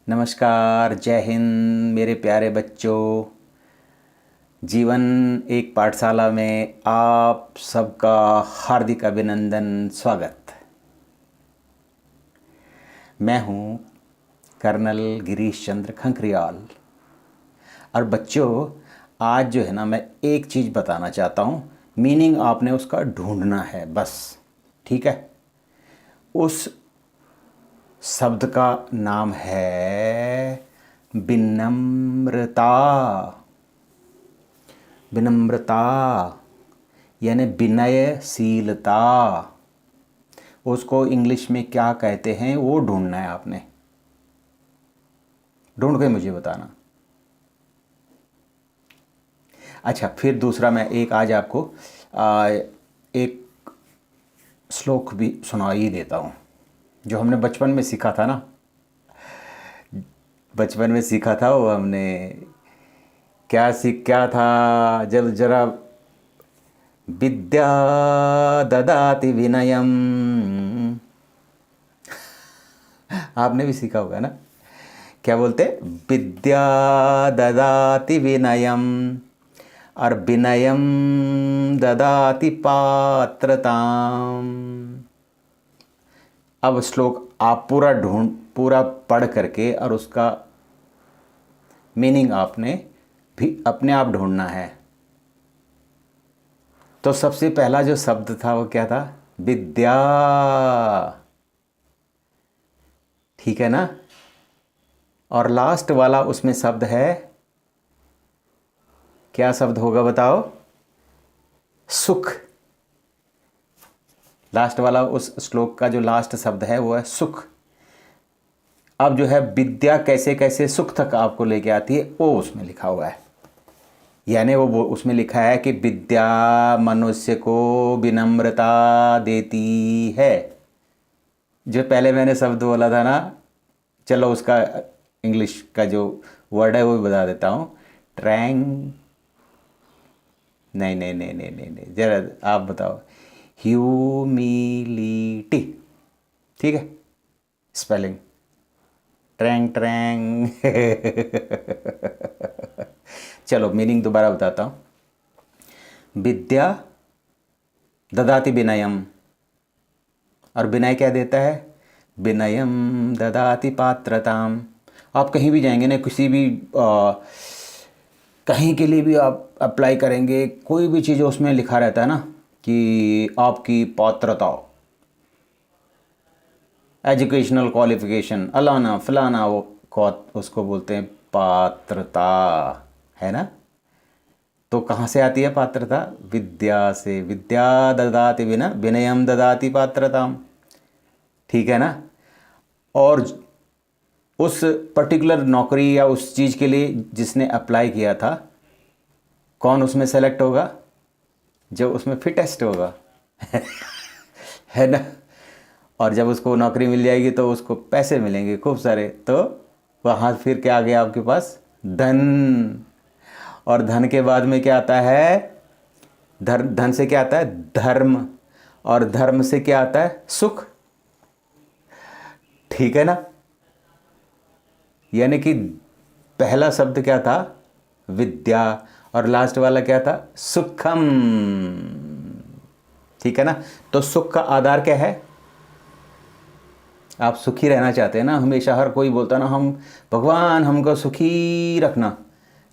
नमस्कार, जय हिंद मेरे प्यारे बच्चों। जीवन एक पाठशाला में आप सबका हार्दिक अभिनंदन, स्वागत। मैं हूं कर्नल गिरीश चंद्र खंखरियाल। और बच्चों, आज जो है ना, मैं एक चीज़ बताना चाहता हूं। मीनिंग आपने उसका ढूंढना है, बस। ठीक है। उस शब्द का नाम है विनम्रता। विनम्रता यानी विनयशीलता। उसको इंग्लिश में क्या कहते हैं वो ढूंढना है आपने। ढूंढ के मुझे बताना। अच्छा, फिर दूसरा मैं एक आज आपको एक श्लोक भी सुना ही देता हूँ, जो हमने बचपन में सीखा था ना। बचपन में सीखा था वो हमने। क्या था, जब जरा विद्या ददाति विनयम। आपने भी सीखा होगा ना। क्या बोलते? विद्या ददाति विनयम और विनयम ददाति पात्रताम। अब श्लोक आप पूरा पढ़ करके और उसका मीनिंग आपने भी अपने आप ढूंढना है। तो सबसे पहला जो शब्द था वो क्या था? विद्या। ठीक है ना। और लास्ट वाला उसमें शब्द है, क्या शब्द होगा बताओ? सुख। लास्ट वाला उस श्लोक का जो लास्ट शब्द है वो है सुख। अब जो है विद्या कैसे कैसे सुख तक आपको लेके आती है वो उसमें लिखा हुआ है। यानी वो उसमें लिखा है कि विद्या मनुष्य को विनम्रता देती है। जो पहले मैंने शब्द बोला था ना, चलो उसका इंग्लिश का जो वर्ड है वो भी बता देता हूँ। ट्रैंग नहीं नहीं नहीं नहीं नहीं नहीं, जरा आप बताओ। ह्यूमिलिटी। ठीक है। स्पेलिंग ट्रैंग ट्रैंग। चलो मीनिंग दोबारा बताता हूँ। विद्या ददाति विनयम। और विनय क्या देता है? विनयम ददाति पात्रताम। आप कहीं भी जाएंगे ना, किसी भी कहीं के लिए भी आप अप्लाई करेंगे, कोई भी चीज़ उसमें लिखा रहता है ना कि आपकी पात्रता, एजुकेशनल क्वालिफिकेशन, अलाना फलाना, उसको बोलते हैं पात्रता, है ना। तो कहाँ से आती है पात्रता? विद्या से। विद्या ददाति विनयम ददाति पात्रताम। ठीक है ना। और उस पर्टिकुलर नौकरी या उस चीज़ के लिए जिसने अप्लाई किया था, कौन उसमें सेलेक्ट होगा? जो उसमें फिटेस्ट होगा। है ना। और जब उसको नौकरी मिल जाएगी तो उसको पैसे मिलेंगे खूब सारे। तो वहाँ फिर क्या आ गया आपके पास? धन। और धन के बाद में क्या आता है? धन से क्या आता है? धर्म। और धर्म से क्या आता है? सुख। ठीक है ना। यानी कि पहला शब्द क्या था? विद्या। और लास्ट वाला क्या था? सुखम। ठीक है ना। तो सुख का आधार क्या है? आप सुखी रहना चाहते हैं ना। हमेशा हर कोई बोलता है ना, हम भगवान हमको सुखी रखना।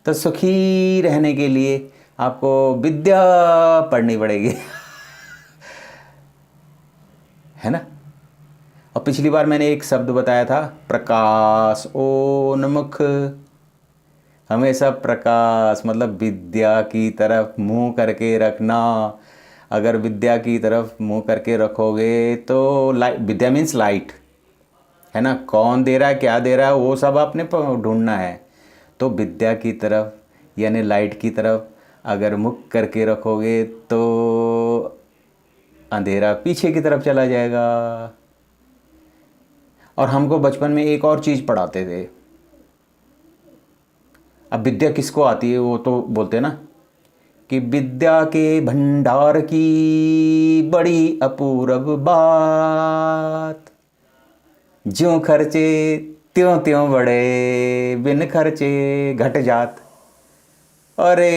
तो सुखी रहने के लिए आपको विद्या पढ़नी पड़ेगी। है ना। और पिछली बार मैंने एक शब्द बताया था, प्रकाश ओन्मुख। हमेशा प्रकाश मतलब विद्या की तरफ मुंह करके रखना। अगर विद्या की तरफ मुंह करके रखोगे तो लाइट, विद्या मीन्स लाइट, है ना। कौन दे रहा है, क्या दे रहा है, वो सब आपने ढूंढना है। तो विद्या की तरफ यानी लाइट की तरफ अगर मुख करके रखोगे तो अंधेरा पीछे की तरफ चला जाएगा। और हमको बचपन में एक और चीज़ पढ़ाते थे। अब विद्या किसको आती है वो तो बोलते हैं ना कि विद्या के भंडार की बड़ी अपूर्व बात, ज्यों खर्चे त्यों त्यों बढ़े बिन खर्चे घट जात। अरे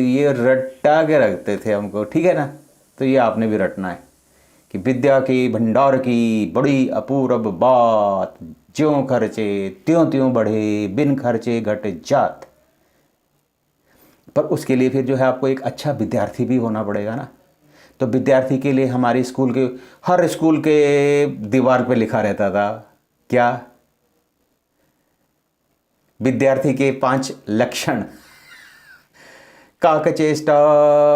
ये रट्टा के रखते थे हमको, ठीक है ना। तो ये आपने भी रटना है कि विद्या के भंडार की बड़ी अपूर्व बात, ज्यों खर्चे त्यों त्यों बढ़े बिन खर्चे घट जात। पर उसके लिए फिर जो है आपको एक अच्छा विद्यार्थी भी होना पड़ेगा ना। तो विद्यार्थी के लिए हमारे स्कूल के, हर स्कूल के दीवार पे लिखा रहता था क्या, विद्यार्थी के 5 लक्षण। काकचेष्टा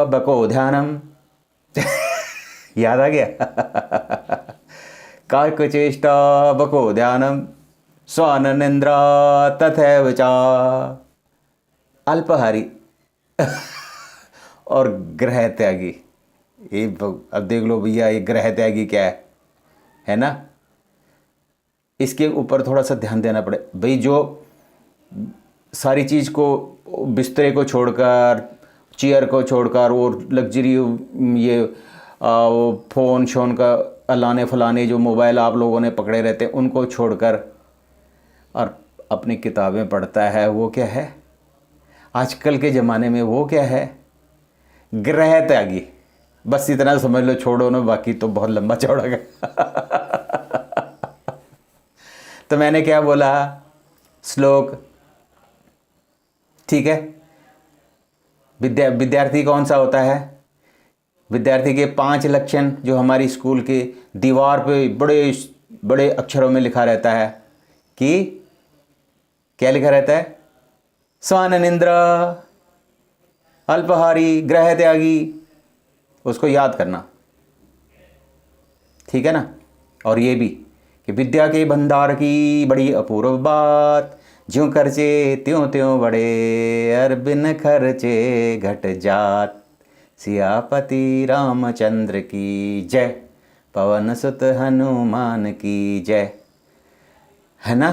बको ध्यानम याद आ गया काकचेष्टा बको ध्यानम स्वाननिंद्रा तथैव चा अल्पहारी और ग्रह त्यागी। ये अब देख लो भैया, ये ग्रह त्यागी क्या है ना। इसके ऊपर थोड़ा सा ध्यान देना पड़े भाई। जो सारी चीज़ को, बिस्तरे को छोड़कर, चेयर को छोड़कर और लग्जरी ये फ़ोन शोन का अलाने फलाने जो मोबाइल आप लोगों ने पकड़े रहते हैं उनको छोड़कर और अपनी किताबें पढ़ता है, वो क्या है आजकल के ज़माने में, वो क्या है ग्रह त्यागी। बस इतना समझ लो, छोड़ो ना, बाकी तो बहुत लंबा चौड़ा गया तो मैंने क्या बोला, श्लोक, ठीक है। विद्यार्थी कौन सा होता है, विद्यार्थी के 5 लक्षण जो हमारी स्कूल के दीवार पे बड़े बड़े अक्षरों में लिखा रहता है कि क्या लिखा रहता है, स्वाननिंद्र, अल्पहारी, ग्रह त्यागी, उसको याद करना, ठीक है ना। और ये भी कि विद्या के भंडार की बड़ी अपूर्व बात, ज्यों खर्चे त्यों त्यों बढ़े और बिन खर्चे घट जात। सियापति रामचंद्र की जय, पवन सुत हनुमान की जय, है ना।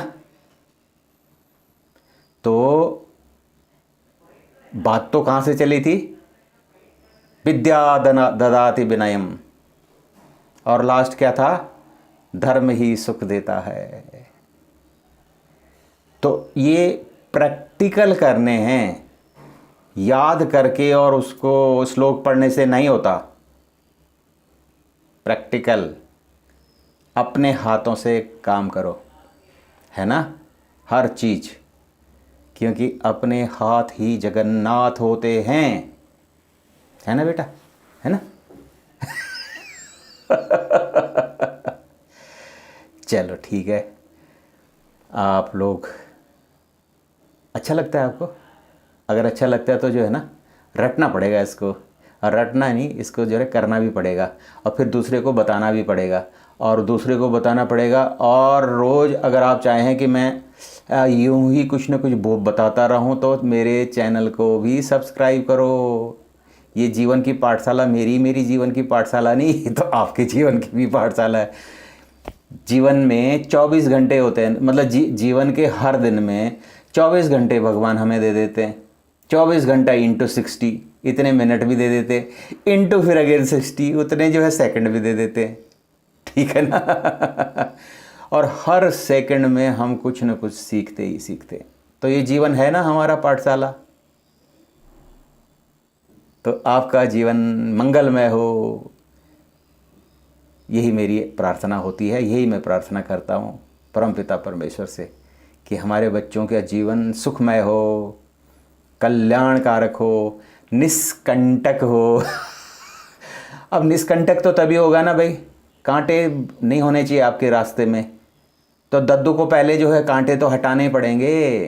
तो बात तो कहाँ से चली थी, विद्या ददाति विनयम, और लास्ट क्या था, धर्म ही सुख देता है। तो ये प्रैक्टिकल करने हैं, याद करके और उसको श्लोक पढ़ने से नहीं होता। प्रैक्टिकल अपने हाथों से काम करो, है ना, हर चीज़, क्योंकि अपने हाथ ही जगन्नाथ होते हैं, है ना बेटा, है ना चलो ठीक है। आप लोग, अच्छा लगता है आपको, अगर अच्छा लगता है तो जो है ना रटना पड़ेगा इसको, और रटना नहीं, इसको जो है करना भी पड़ेगा, और फिर दूसरे को बताना भी पड़ेगा, और दूसरे को बताना पड़ेगा। और रोज़ अगर आप चाहें कि मैं यूं ही कुछ ना कुछ बताता रहूं तो मेरे चैनल को भी सब्सक्राइब करो। ये जीवन की पाठशाला मेरी जीवन की पाठशाला नहीं, तो आपके जीवन की भी पाठशाला है। जीवन में 24 घंटे होते हैं, मतलब जीवन के हर दिन में 24 घंटे भगवान हमें दे देते हैं। 24 घंटा इंटू 60, इतने मिनट भी दे देते, इंटू फिर अगेन 60, उतने जो है सेकंड भी दे देते, ठीक है ना और हर सेकंड में हम कुछ न कुछ सीखते ही सीखते। तो ये जीवन है ना हमारा पाठशाला। तो आपका जीवन मंगलमय हो, यही मेरी प्रार्थना होती है, यही मैं प्रार्थना करता हूँ परमपिता परमेश्वर से कि हमारे बच्चों का जीवन सुखमय हो, कल्याणकारक हो, निष्कंटक हो अब निष्कंटक तो तभी होगा ना भाई, कांटे नहीं होने चाहिए आपके रास्ते में। तो दद्दू को पहले जो है कांटे तो हटाने पड़ेंगे,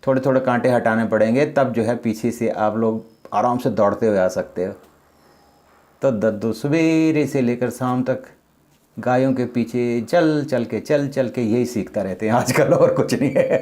थोड़े थोड़े कांटे हटाने पड़ेंगे, तब जो है पीछे से आप लोग आराम से दौड़ते हुए आ सकते हो। तो दद्दू सवेरे से लेकर शाम तक गायों के पीछे चल चल के यही सीखता रहते हैं आजकल, और कुछ नहीं है